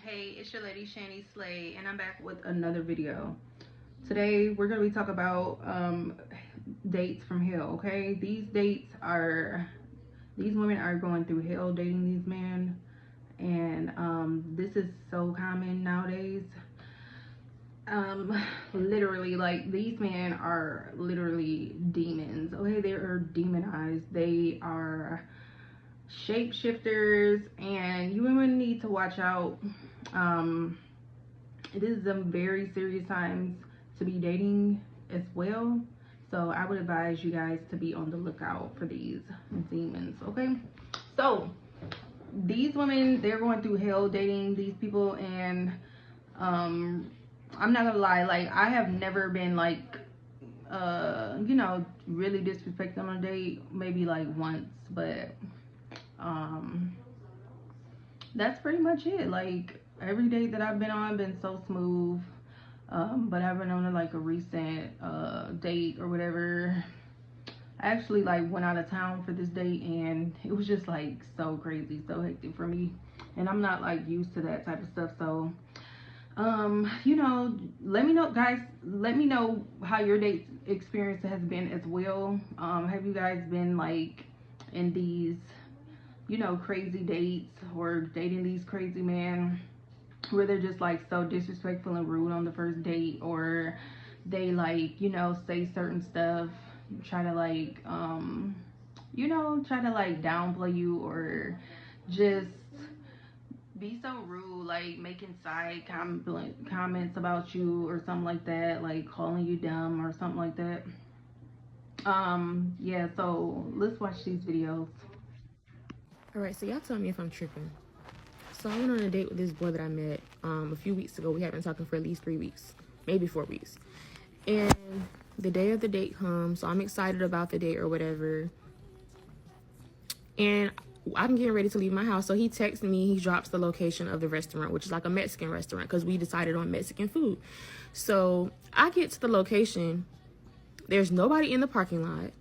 Hey, it's your lady Shani Slay, and I'm back with another video. Today we're gonna be talking about dates from hell. Okay, these women are going through hell dating these men, and this is so common nowadays. Literally, like, these men are literally demons. Okay, they are demonized. They are shapeshifters, and you women need to watch out. It is some very serious times to be dating as well, so I would advise you guys to be on the lookout for these demons. Okay, so these women, they're going through hell dating these people, and I'm not gonna lie, like, I have never been like really disrespect them on a date, maybe like once, but that's pretty much it. Like, every date that I've been on been so smooth. But I've been on like a recent date or whatever. I actually like went out of town for this date, and it was just like so crazy, so hectic for me, and I'm not like used to that type of stuff. So let me know, guys. Let me know how your date experience has been as well. Have you guys been like in these crazy dates, or dating these crazy men where they're just like so disrespectful and rude on the first date, or they like say certain stuff, try to like downplay you, or just be so rude, like making side comments about you or something like that, like calling you dumb or something like that. Yeah, so let's watch these videos. All right, so y'all tell me if I'm tripping. So I went on a date with this boy that I met a few weeks ago. We had been talking for at least 3 weeks, maybe 4 weeks. And the day of the date comes, so I'm excited about the date or whatever. And I'm getting ready to leave my house. So he texts me, he drops the location of the restaurant, which is like a Mexican restaurant, because we decided on Mexican food. So I get to the location. There's nobody in the parking lot.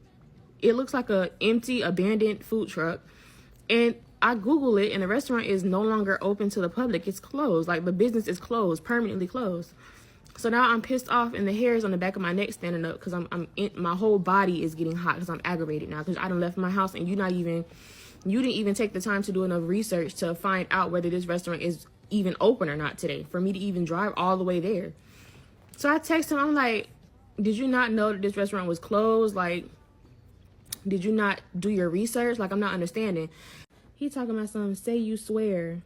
It looks like a empty, abandoned food truck. And I Google it, and the restaurant is no longer open to the public. It's closed. Like, the business is closed, permanently closed. So now I'm pissed off, and the hairs on the back of my neck standing up, because my whole body is getting hot because I'm aggravated now, because I done left my house, and you didn't even take the time to do enough research to find out whether this restaurant is even open or not today for me to even drive all the way there. So I text him. I'm like, did you not know that this restaurant was closed? Like, did you not do your research? Like, I'm not understanding. He talking about something, say you swear.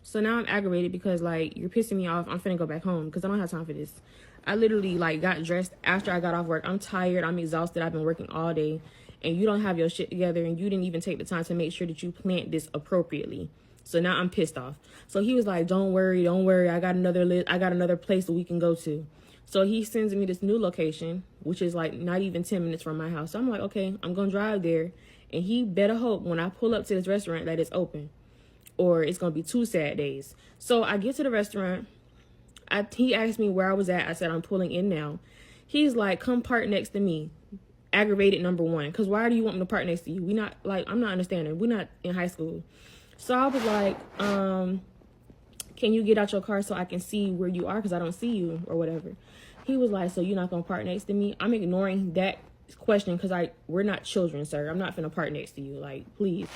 So now I'm aggravated because, like, you're pissing me off. I'm finna go back home because I don't have time for this. I literally, like, got dressed after I got off work. I'm tired. I'm exhausted. I've been working all day. And you don't have your shit together, and you didn't even take the time to make sure that you plant this appropriately. So now I'm pissed off. So he was like, don't worry. I got another list. I got another place that we can go to. So he sends me this new location, which is like not even 10 minutes from my house. So I'm like, okay, I'm going to drive there. And he better hope when I pull up to this restaurant that it's open, or it's going to be 2 sad days. So I get to the restaurant. He asked me where I was at. I said, I'm pulling in now. He's like, come park next to me. Aggravated number one. Because why do you want me to park next to you? I'm not understanding. We're not in high school. So I was like, can you get out your car so I can see where you are? Because I don't see you or whatever. He was like, so you're not going to park next to me? I'm ignoring that question because we're not children, sir. I'm not finna park next to you, like, please.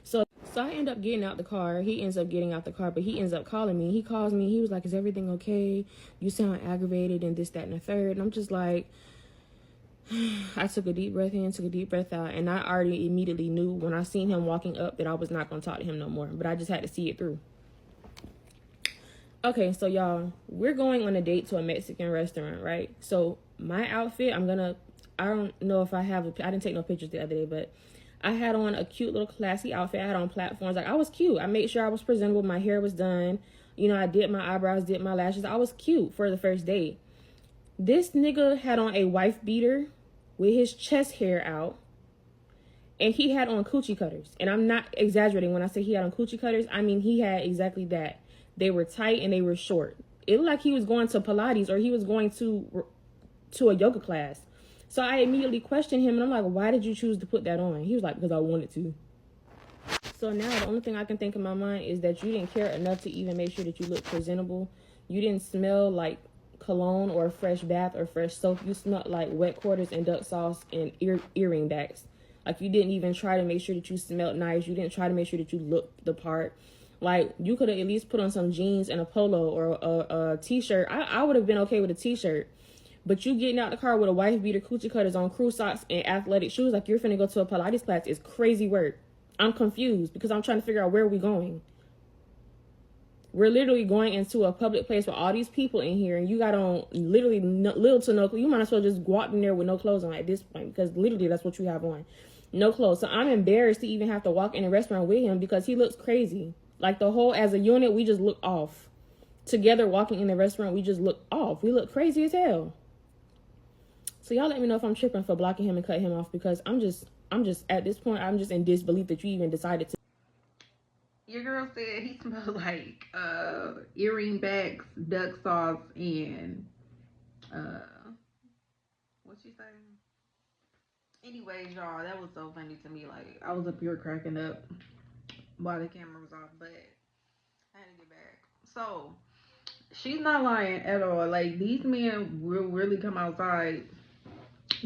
So I end up getting out the car. He ends up getting out the car, but he ends up calling me. He calls me. He was like, is everything okay? You sound aggravated and this, that, and the third. And I'm just like, I took a deep breath in, took a deep breath out, and I already immediately knew when I seen him walking up that I was not going to talk to him no more, but I just had to see it through. Okay, so y'all, we're going on a date to a Mexican restaurant, right? So my outfit, I don't know if I didn't take no pictures the other day, but I had on a cute little classy outfit. I had on platforms. Like, I was cute. I made sure I was presentable. My hair was done. I did my eyebrows, did my lashes. I was cute for the first date. This nigga had on a wife beater with his chest hair out, and he had on coochie cutters. And I'm not exaggerating when I say he had on coochie cutters. I mean, he had exactly that. They were tight and they were short. It looked like he was going to Pilates, or he was going to a yoga class. So I immediately questioned him, and I'm like, why did you choose to put that on? He was like, because I wanted to. So now the only thing I can think in my mind is that you didn't care enough to even make sure that you look presentable. You didn't smell like cologne or a fresh bath or fresh soap. You smelled like wet quarters and duck sauce and earring backs. Like, you didn't even try to make sure that you smelled nice. You didn't try to make sure that you looked the part. Like, you could have at least put on some jeans and a polo or a t-shirt. I would have been okay with a t-shirt. But you getting out the car with a wife beater, coochie cutters on, crew socks, and athletic shoes like you're finna go to a Pilates class is crazy work. I'm confused because I'm trying to figure out where we're going. We're literally going into a public place with all these people in here, and you got on literally little to no. You might as well just walk in there with no clothes on at this point, because literally that's what you have on. No clothes. So I'm embarrassed to even have to walk in a restaurant with him because he looks crazy. Like, the whole, as a unit, we just look off. Together walking in the restaurant, we just look off. We look crazy as hell. So y'all let me know if I'm tripping for blocking him and cut him off, because I'm just at this point, I'm just in disbelief that you even decided to. Your girl said he smelled like earring backs, duck sauce, and what she say? Anyways, y'all, that was so funny to me. Like, I was up here cracking up while the camera was off, but I had to get back. So she's not lying at all. Like, these men will really come outside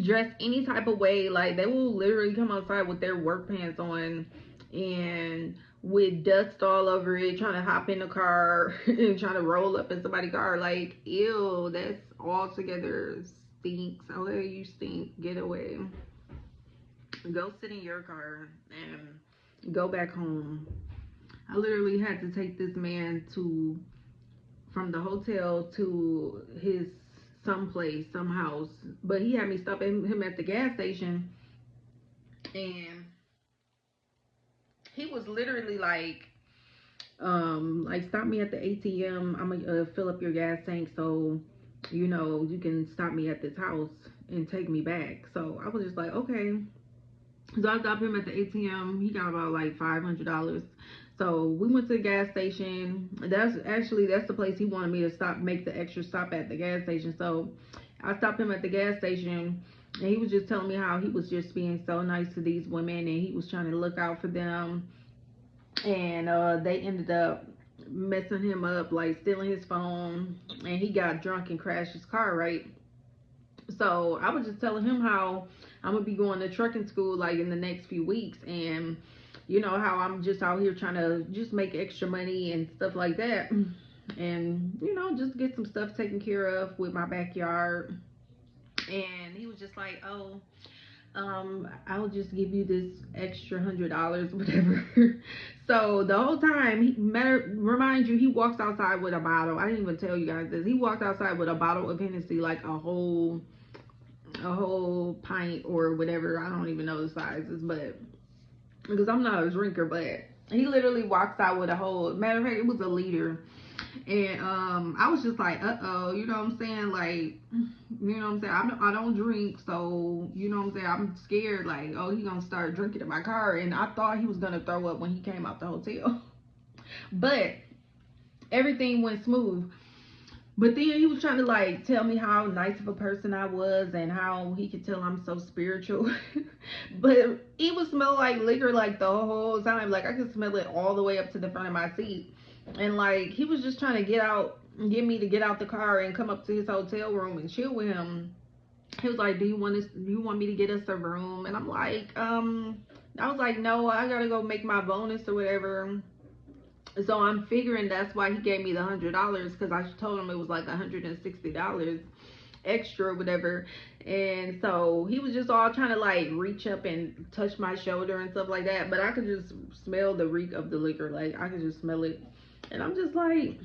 dressed any type of way. Like, they will literally come outside with their work pants on and with dust all over it, trying to hop in the car and trying to roll up in somebody's car. Like, ew, that's altogether stinks. Oh, you stink. Get away. Go sit in your car and go back home. I literally had to take this man from the hotel to his someplace, some house, but he had me stop him at the gas station, and he was literally like stop me at the ATM. I'm gonna fill up your gas tank, so you can stop me at this house and take me back. So I was just like, okay. So I stopped him at the ATM. He got about like $500. So we went to the gas station. That's the place he wanted me to make the extra stop at the gas station. So I stopped him at the gas station, and he was just telling me how he was just being so nice to these women, and he was trying to look out for them. And they ended up messing him up, like stealing his phone, and he got drunk and crashed his car, right? So I was just telling him how I'm gonna be going to trucking school like in the next few weeks, and how I'm just out here trying to just make extra money and stuff like that, and just get some stuff taken care of with my backyard. And he was just like, oh, I'll just give you this extra $100, whatever. So the whole time, remind you, he walks outside with a bottle. I didn't even tell you guys this. He walked outside with a bottle of Hennessy, like a whole pint or whatever. I don't even know the sizes, but because I'm not a drinker, but he literally walks out with a whole, matter of fact, it was a liter. And I was just like, uh-oh, you know what I'm saying? Like, you know what I'm saying? I don't drink, so, you know what I'm saying? I'm scared, like, oh, he gonna start drinking in my car. And I thought he was gonna throw up when he came out the hotel. But everything went smooth. But then he was trying to like tell me how nice of a person I was and how he could tell I'm so spiritual. But it would smell like liquor like the whole time. Like, I could smell it all the way up to the front of my seat. And like, he was just trying to get me to get out the car and come up to his hotel room and chill with him. He was like, do you want me to get us a room? And I'm like, I was like, no, I gotta go make my bonus or whatever. So I'm figuring that's why he gave me the $100, because I told him it was like $160 extra or whatever. And so he was just all trying to like reach up and touch my shoulder and stuff like that, but I could just smell the reek of the liquor. Like, I could just smell it. And I'm just like,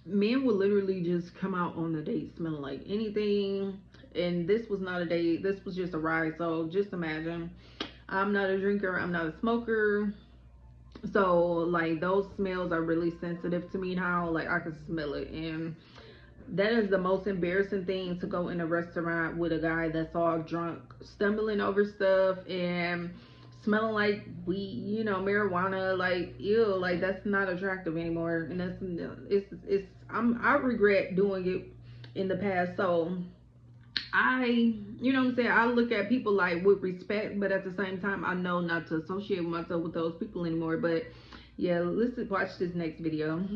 men will literally just come out on the date smelling like anything. And this was not a date, this was just a ride. So just imagine, I'm not a drinker, I'm not a smoker, so like those smells are really sensitive to me now. Like, I can smell it, and that is the most embarrassing thing, to go in a restaurant with a guy that's all drunk, stumbling over stuff and smelling like weed, marijuana. Like, ew, like that's not attractive anymore. And I regret doing it in the past. So you know what I'm saying, I look at people like with respect, but at the same time, I know not to associate myself with those people anymore. But yeah, let's watch this next video.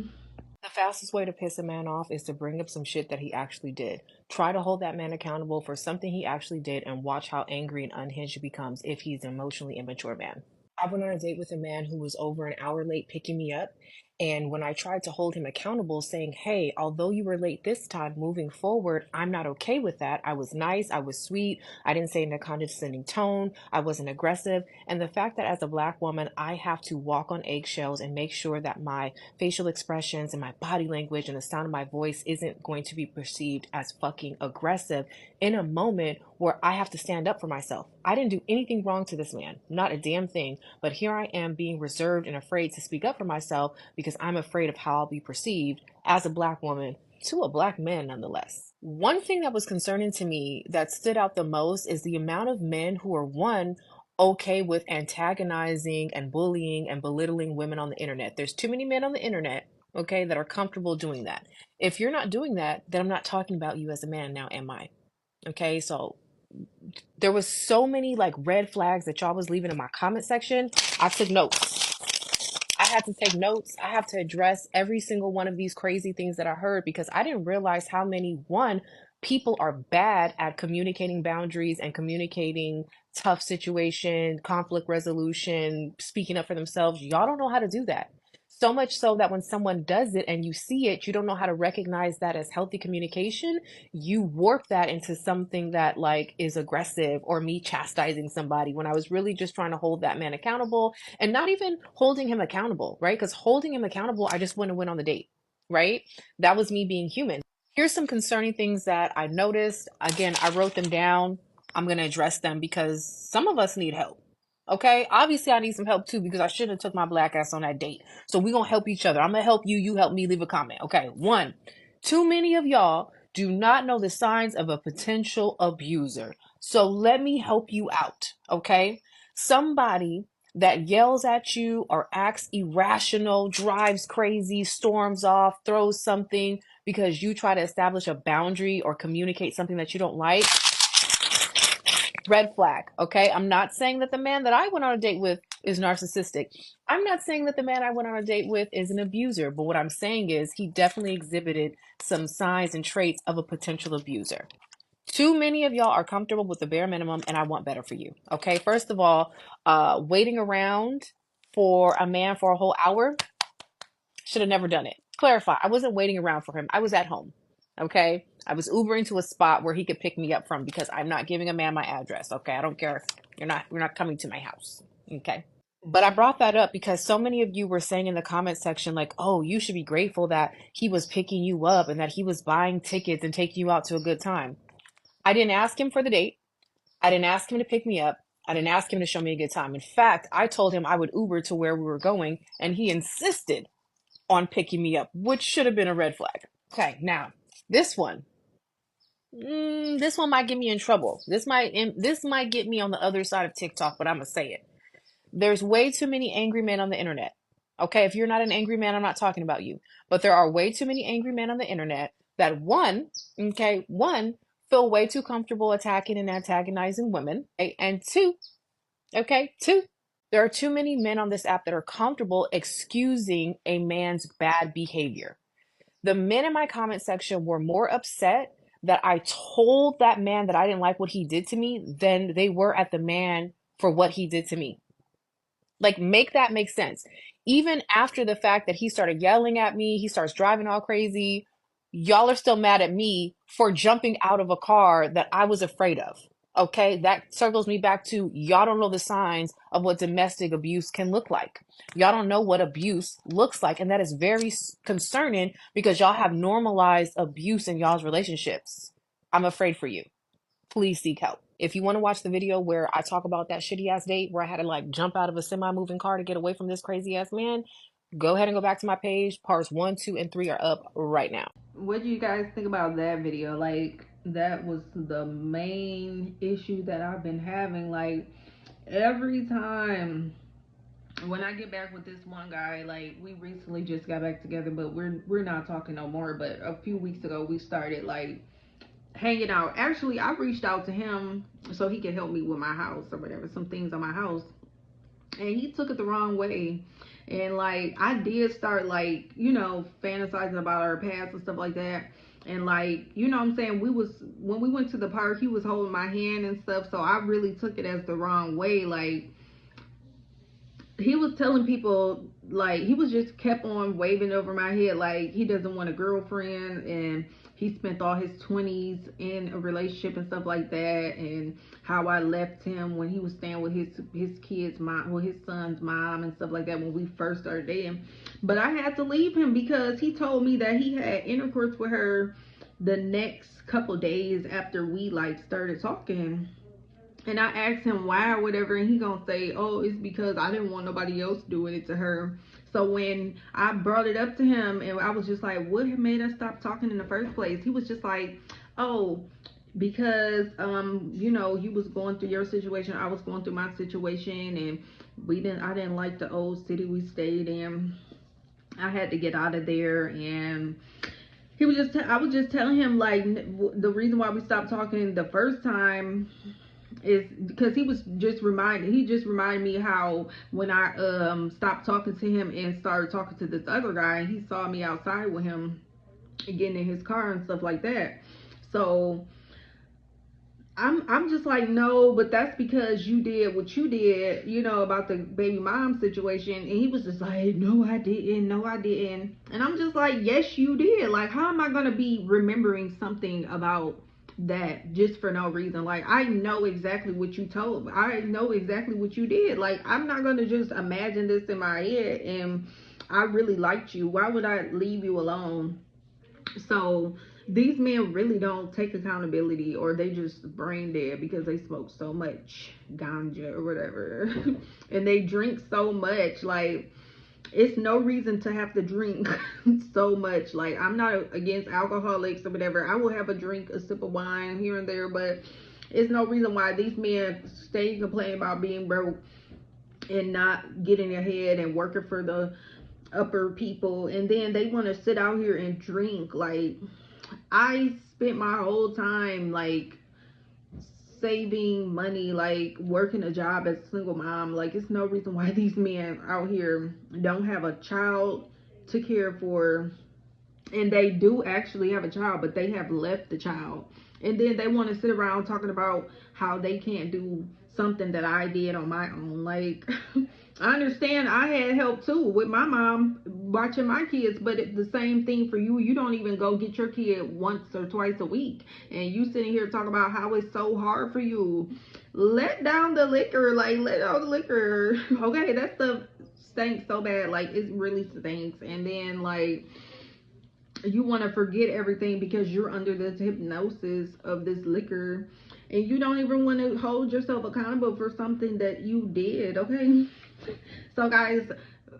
The fastest way to piss a man off is to bring up some shit that he actually did. Try to hold that man accountable for something he actually did and watch how angry and unhinged he becomes if he's an emotionally immature man. I went on a date with a man who was over an hour late picking me up. And when I tried to hold him accountable, saying, hey, although you were late this time, moving forward, I'm not okay with that. I was nice. I was sweet. I didn't say in a condescending tone. I wasn't aggressive. And the fact that as a Black woman, I have to walk on eggshells and make sure that my facial expressions and my body language and the sound of my voice isn't going to be perceived as fucking aggressive in a moment where I have to stand up for myself. I didn't do anything wrong to this man, not a damn thing. But here I am being reserved and afraid to speak up for myself because I'm afraid of how I'll be perceived as a Black woman to a Black man nonetheless. One thing that was concerning to me that stood out the most is the amount of men who are, one, okay with antagonizing and bullying and belittling women on the internet. There's too many men on the internet, okay, that are comfortable doing that. If you're not doing that, then I'm not talking about you as a man now, am I? Okay, so there was so many like red flags that y'all was leaving in my comment section. I took notes. I had to take notes. I have to address every single one of these crazy things that I heard because I didn't realize how many, one, people are bad at communicating boundaries and communicating tough situation, conflict resolution, speaking up for themselves. Y'all don't know how to do that. So much so that when someone does it and you see it, you don't know how to recognize that as healthy communication. You warp that into something that like is aggressive or me chastising somebody when I was really just trying to hold that man accountable and not even holding him accountable, right? Because holding him accountable, I just wouldn't have went on the date, right? That was me being human. Here's some concerning things that I noticed. Again, I wrote them down. I'm going to address them because some of us need help. Okay, obviously I need some help too because I should have took my Black ass on that date. So we're gonna help each other. I'm gonna help you, you help me. Leave a comment. Okay, one, too many of y'all do not know the signs of a potential abuser. So let me help you out. Okay, somebody that yells at you or acts irrational, drives crazy, storms off, throws something because you try to establish a boundary or communicate something that you don't like, red flag. Okay, I'm not saying that the man that I went on a date with is narcissistic. I'm not saying that the man I went on a date with is an abuser, but what I'm saying is he definitely exhibited some signs and traits of a potential abuser. Too many of y'all are comfortable with the bare minimum, and I want better for you. Okay, first of all, waiting around for a man for a whole hour, should have never done it. Clarify, I wasn't waiting around for him. I was at home. Okay, I was Ubering to a spot where he could pick me up from because I'm not giving a man my address. Okay, I don't care. You're not coming to my house. Okay. But I brought that up because so many of you were saying in the comment section, like, oh, you should be grateful that he was picking you up and that he was buying tickets and taking you out to a good time. I didn't ask him for the date. I didn't ask him to pick me up. I didn't ask him to show me a good time. In fact, I told him I would Uber to where we were going, and he insisted on picking me up, which should have been a red flag. Okay, now this one, this one might get me in trouble. This might get me on the other side of TikTok, but I'm gonna say it. There's way too many angry men on the internet. Okay, if you're not an angry man, I'm not talking about you. But there are way too many angry men on the internet that one, feel way too comfortable attacking and antagonizing women. Okay? And two, there are too many men on this app that are comfortable excusing a man's bad behavior. The men in my comment section were more upset that I told that man that I didn't like what he did to me than they were at the man for what he did to me. Like, make that make sense. Even after the fact that he started yelling at me, he starts driving all crazy. Y'all are still mad at me for jumping out of a car that I was afraid of. Okay, that circles me back to y'all don't know the signs of what domestic abuse can look like. Y'all don't know what abuse looks like. And that is very concerning because y'all have normalized abuse in y'all's relationships. I'm afraid for you. Please seek help. If you want to watch the video where I talk about that shitty ass date where I had to like jump out of a semi moving car to get away from this crazy ass man, go ahead and go back to my page. Parts 1, 2, and 3 are up right now. What do you guys think about that video? Like, that was the main issue that I've been having. Like, every time when I get back with this one guy, like, we recently just got back together, but we're not talking no more. But a few weeks ago, we started like hanging out. Actually, I reached out to him so he could help me with my house or whatever, some things on my house, and he took it the wrong way. And like, I did start, like, fantasizing about our past and stuff like that. And like, what I'm saying, when we went to the park, he was holding my hand and stuff, so I really took it as the wrong way. Like, he was telling people, like, he was just kept on waving over my head like he doesn't want a girlfriend, and he spent all his 20s in a relationship and stuff like that, and how I left him when he was staying with his kids mom, well, his son's mom and stuff like that, when we first started dating. But I had to leave him because he told me that he had intercourse with her the next couple days after we like started talking. And I asked him why or whatever, and he gonna say, oh, it's because I didn't want nobody else doing it to her. So when I brought it up to him, and I was just like, what made us stop talking in the first place? He was just like, oh, because you was going through your situation, I was going through my situation, and I didn't like the old city we stayed in. I had to get out of there. And I was just telling him, like, the reason why we stopped talking the first time is because he just reminded me how when I stopped talking to him and started talking to this other guy, and he saw me outside with him getting in his car and stuff like that. So I'm just like, no, but that's because you did what you did, about the baby mom situation. And he was just like, no, I didn't. No, I didn't. And I'm just like, yes, you did. Like, how am I going to be remembering something about that just for no reason? Like, I know exactly what you told me. I know exactly what you did. Like, I'm not going to just imagine this in my head. And I really liked you. Why would I leave you alone? So these men really don't take accountability, or they just brain dead because they smoke so much ganja or whatever and they drink so much. Like, it's no reason to have to drink so much. Like, I'm not against alcoholics or whatever. I will have a drink, a sip of wine here and there, but it's no reason why these men stay complaining about being broke and not getting ahead and working for the upper people, and then they want to sit out here and drink. Like, I spent my whole time, like, saving money, like working a job as a single mom. Like, it's no reason why these men out here don't have a child to care for. And they do actually have a child, but they have left the child, and then they want to sit around talking about how they can't do something that I did on my own. Like, I understand I had help too with my mom watching my kids, but it's the same thing for you. You don't even go get your kid once or twice a week, and you sitting here talking about how it's so hard for you. Let down the liquor. Like, let out the liquor. Okay, that stuff stinks so bad. Like, it really stinks. And then, like, you want to forget everything because you're under this hypnosis of this liquor, and you don't even want to hold yourself accountable for something that you did. Okay, so guys,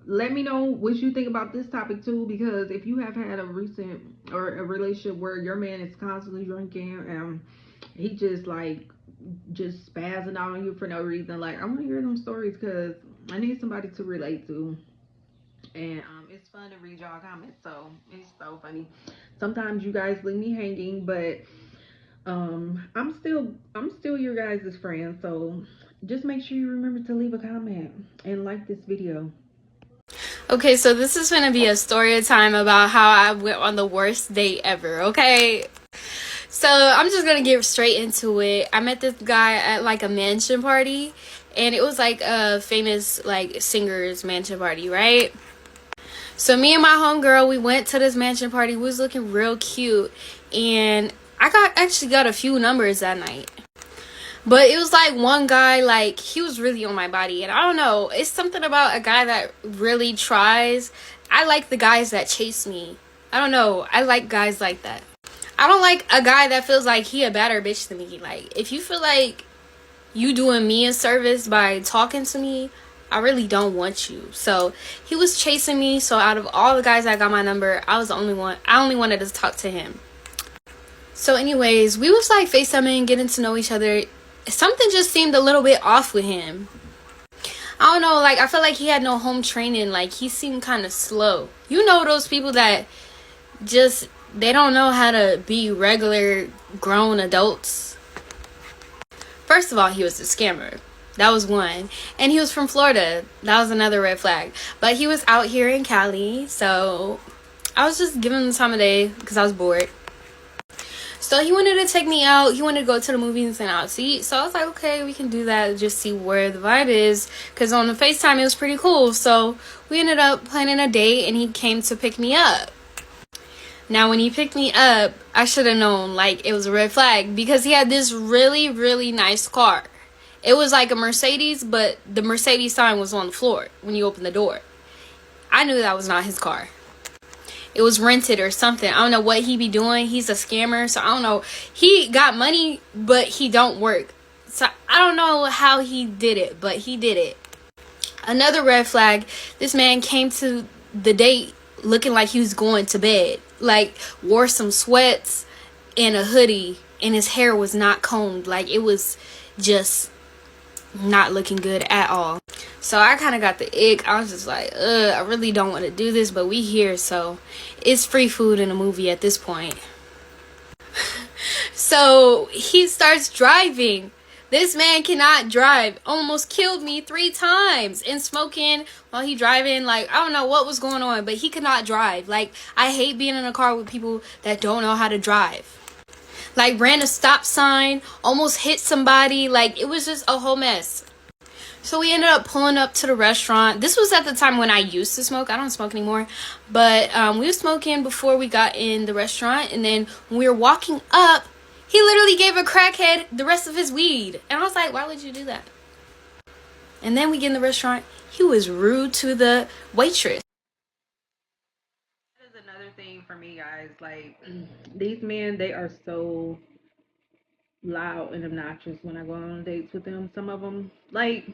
let me know what you think about this topic too, because if you have had a recent or a relationship where your man is constantly drinking and he just spazzing out on you for no reason, like, I want to hear them stories because I need somebody to relate to. And it's fun to read y'all comments, so it's so funny. Sometimes you guys leave me hanging, but I'm still your guys' friend. So just make sure you remember to leave a comment and like this video. Okay, so this is gonna be a story time about how I went on the worst date ever. Okay, so I'm just gonna get straight into it. I met this guy at like a mansion party, and it was like a famous like singer's mansion party, right? So me and my homegirl, we went to this mansion party. We was looking real cute, and I actually got a few numbers that night. But it was like one guy, like, he was really on my body. And I don't know, it's something about a guy that really tries. I like the guys that chase me. I don't know, I like guys like that. I don't like a guy that feels like he a better bitch than me. Like, if you feel like you doing me a service by talking to me, I really don't want you. So he was chasing me. So out of all the guys that got my number, I was the only one. I only wanted to talk to him. So anyways, we was like FaceTiming, getting to know each other. Something just seemed a little bit off with him. I don't know, like, I felt like he had no home training. Like, he seemed kind of slow. You know those people that just they don't know how to be regular grown adults. First of all, he was a scammer. That was one. And he was from Florida. That was another red flag. But he was out here in Cali, so I was just giving him the time of day because I was bored. So he wanted to take me out. He wanted to go to the movies and out to eat. So I was like, okay, we can do that. Just see where the vibe is. Because on the FaceTime, it was pretty cool. So we ended up planning a date and he came to pick me up. Now, when he picked me up, I should have known, like, it was a red flag. Because he had this really, really nice car. It was like a Mercedes, but the Mercedes sign was on the floor when you open the door. I knew that was not his car. It was rented or something. I don't know what he be doing. He's a scammer, so I don't know. He got money, but he don't work. So I don't know how he did it, but he did it. Another red flag, this man came to the date looking like he was going to bed. Like, wore some sweats and a hoodie, and his hair was not combed. Like, it was just not looking good at all. So I kind of got the ick. I was just like, I really don't want to do this, but we here, so it's free food in a movie at this point. So he starts driving. This man cannot drive. Almost killed me 3 times. And smoking while he driving. Like, I don't know what was going on, but he could not drive. Like, I hate being in a car with people that don't know how to drive. Like, ran a stop sign, almost hit somebody. Like, it was just a whole mess. So we ended up pulling up to the restaurant. This was at the time when I used to smoke. I don't smoke anymore. But we were smoking before we got in the restaurant. And then when we were walking up, he literally gave a crackhead the rest of his weed. And I was like, why would you do that? And then we get in the restaurant. He was rude to the waitress. That is another thing for me, guys. Like, these men, they are so loud and obnoxious when I go on dates with them. Some of them, like,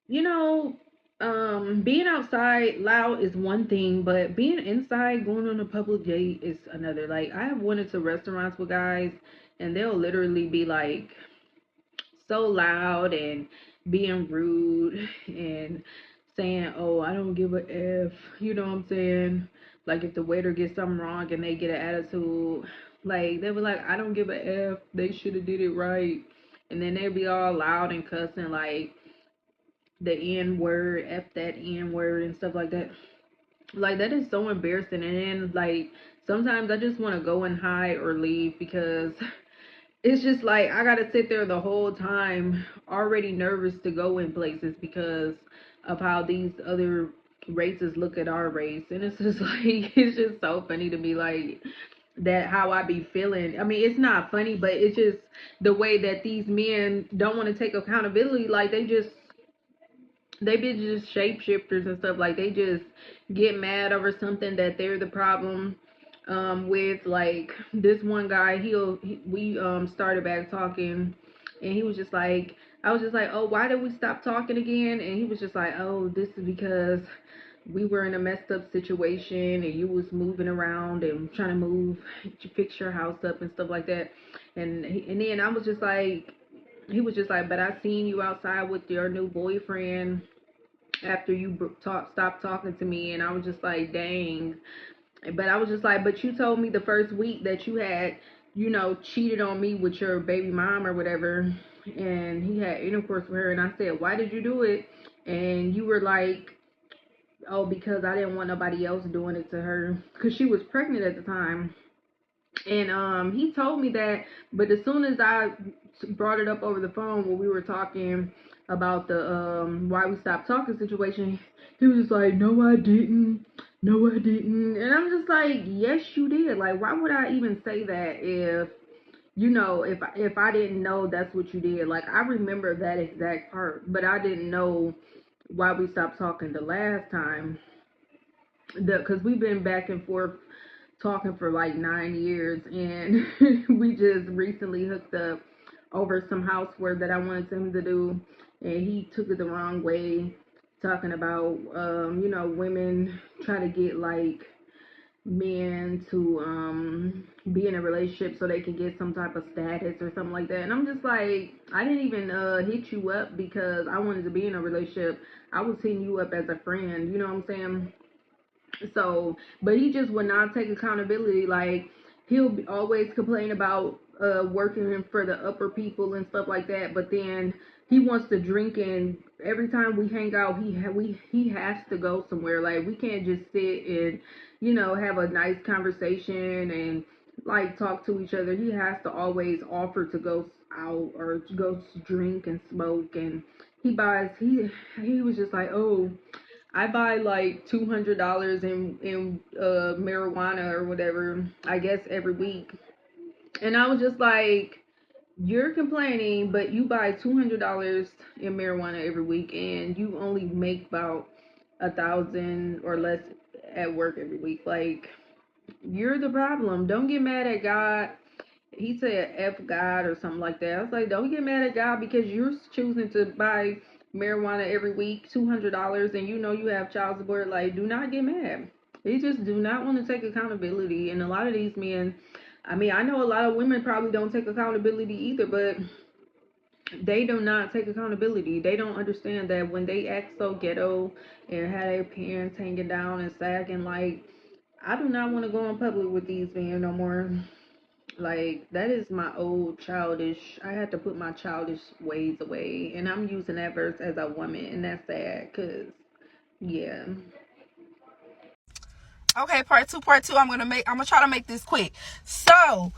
you know, being outside loud is one thing, but being inside going on a public date is another. Like, I have went into restaurants with guys and they'll literally be like so loud and being rude and saying, oh, I don't give a F, you know what I'm saying? Like, if the waiter gets something wrong and they get an attitude, like, they'll be like, I don't give a F, they should have did it right. And then they'll be all loud and cussing, like, the N word, F that N word, and stuff like that. Like, that is so embarrassing. And then, like, sometimes I just want to go and hide or leave because it's just like I gotta sit there the whole time, already nervous to go in places because of how these other races look at our race. And it's just like, it's just so funny to me, like, that how I be feeling. I mean, it's not funny, but it's just the way that these men don't want to take accountability. Like, they be just shapeshifters and stuff. Like, they just get mad over something that they're the problem with. Like, this one guy, we started back talking and he was just like, I was just like, oh, why did we stop talking again? And he was just like, oh, this is because we were in a messed up situation and you was moving around and trying to move to fix your house up and stuff like that. And then I was just like, he was just like, but I seen you outside with your new boyfriend after you stopped talking to me. And I was just like, dang. But I was just like, but you told me the first week that you had, cheated on me with your baby mom or whatever, and he had intercourse with her. And I said, why did you do it? And you were like, oh, because I didn't want nobody else doing it to her, because she was pregnant at the time. And he told me that, but as soon as I brought it up over the phone when we were talking about the why we stopped talking situation, he was just like, no, I didn't. No, I didn't. And I'm just like, yes, you did. Like, why would I even say that if if I didn't know that's what you did? Like, I remember that exact part, but I didn't know why we stopped talking the last time. Because we've been back and forth talking for like 9 years, and we just recently hooked up over some housework that I wanted him to do, and he took it the wrong way, talking about women trying to get like men to be in a relationship so they can get some type of status or something like that. And I'm just like, I didn't even hit you up because I wanted to be in a relationship. I was hitting you up as a friend, you know what I'm saying? So, but he just would not take accountability. Like, always complain about working for the upper people and stuff like that. But then he wants to drink, and every time we hang out, he has to go somewhere. Like, we can't just sit and have a nice conversation and like talk to each other. He has to always offer to go out or to go drink and smoke. And he was just like, oh, I buy like $200 in marijuana or whatever, I guess every week. And I was just like, you're complaining, but you buy $200 in marijuana every week, and you only make about 1,000 or less at work every week. Like, you're the problem. Don't get mad at God. He said F God or something like that. I was like, don't get mad at God because you're choosing to buy marijuana every week, $200, and you have child support. Like, do not get mad. They just do not want to take accountability. And a lot of these men, I mean, I know a lot of women probably don't take accountability either, but they do not take accountability. They don't understand that when they act so ghetto and have their parents hanging down and sagging, like, I do not want to go in public with these men no more. Like, that is my old childish. I had to put my childish ways away, and I'm using that verse as a woman, and that's sad. Cause yeah. Okay, part two. I'm gonna try to make this quick. So,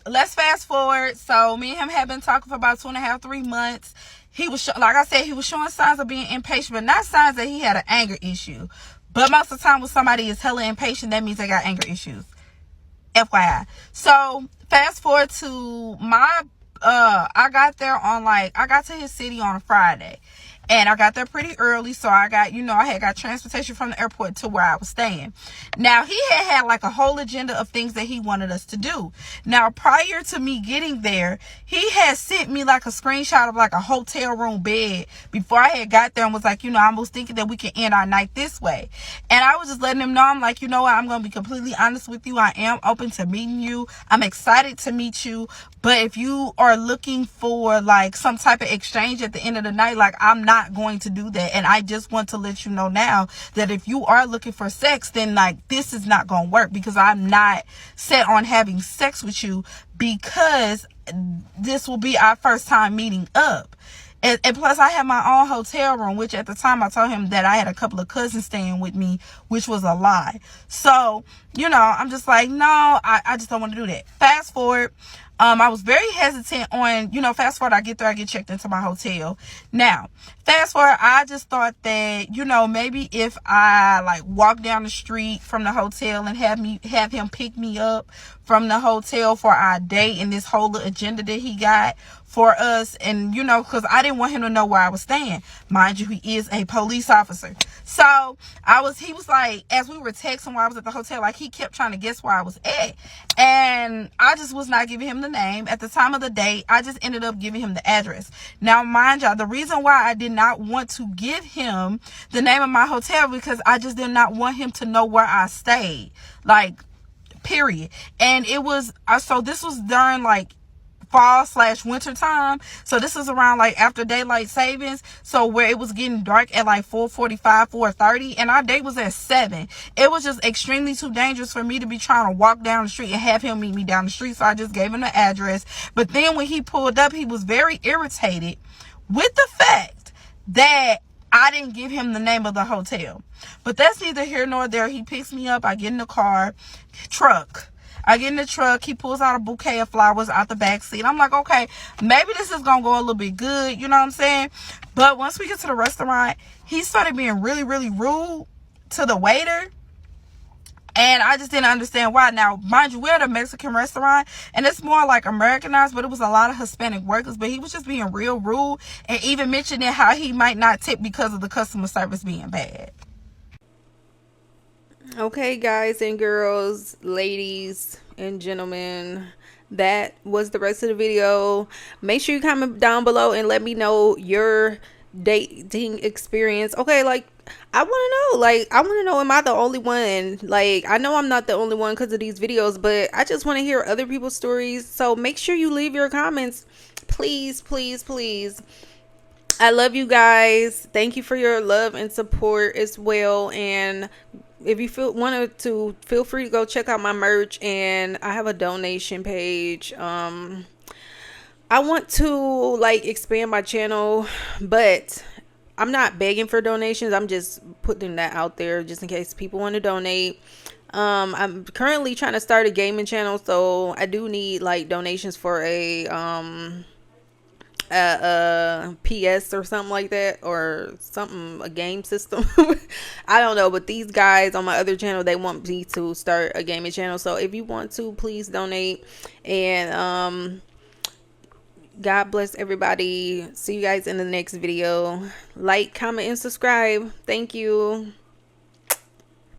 let's fast forward. So me and him had been talking for about 2.5, 3 months. He was like I said, he was showing signs of being impatient, but not signs that he had an anger issue. But most of the time when somebody is hella impatient, that means they got anger issues. FYI. So fast forward to I got to his city on a Friday. And I got there pretty early, so I had got transportation from the airport to where I was staying. Now, he had like a whole agenda of things that he wanted us to do. Now, prior to me getting there, he had sent me like a screenshot of like a hotel room bed before I had got there and was like, I was thinking that we can end our night this way. And I was just letting him know, I'm like, what, I'm going to be completely honest with you. I am open to meeting you. I'm excited to meet you. But if you are looking for like some type of exchange at the end of the night, like, I'm not going to do that. And I just want to let you know now that if you are looking for sex, then like this is not going to work, because I'm not set on having sex with you, because this will be our first time meeting up. And plus, I had my own hotel room, which at the time I told him that I had a couple of cousins staying with me, which was a lie. So, I'm just like, no, I just don't want to do that. Fast forward. I was very hesitant on, fast forward, I get there, I get checked into my hotel. Now, fast forward, I just thought that, maybe if I like walk down the street from the hotel and have him pick me up from the hotel for our date and this whole agenda that he got for us. And, because I didn't want him to know where I was staying. Mind you, he is a police officer. So he was like, as we were texting while I was at the hotel, like, he kept trying to guess where I was at. And I just was not giving him the name. At the time of the date, I just ended up giving him the address. Now, mind y'all, the reason why I did not want to give him the name of my hotel, because I just did not want him to know where I stayed. Like, period. And it was, so this was during like fall/winter time. So this was around like after daylight savings. So where it was getting dark at like 4:45, 4:30, and our date was at 7. It was just extremely too dangerous for me to be trying to walk down the street and have him meet me down the street. So I just gave him the address. But then when he pulled up, he was very irritated with the fact that I didn't give him the name of the hotel. But that's neither here nor there. He picks me up. I get in the truck. He pulls out a bouquet of flowers out the back seat. I'm like, okay, maybe this is going to go a little bit good. You know what I'm saying? But once we get to the restaurant, he started being really, really rude to the waiter. And I just didn't understand why. Now, mind you, we're at a Mexican restaurant, and it's more like Americanized, but it was a lot of Hispanic workers. But he was just being real rude, and even mentioning how he might not tip because of the customer service being bad. Okay, guys and girls, ladies and gentlemen, that was the rest of the video. Make sure you comment down below and let me know your dating experience. Okay, like, I want to know, am I the only one? Like, I know I'm not the only one because of these videos, but I just want to hear other people's stories. So make sure you leave your comments. Please, please, please. I love you guys. Thank you for your love and support as well. And if you wanted to, feel free to go check out my merch, and I have a donation page. I want to like expand my channel, but I'm not begging for donations. I'm just putting that out there just in case people want to donate. I'm currently trying to start a gaming channel, so I do need like donations for a PS or something like that, or something, a game system. I don't know, but these guys on my other channel, they want me to start a gaming channel. So if you want to, please donate. And God bless everybody. See you guys in the next video. Like, comment, and subscribe. Thank you.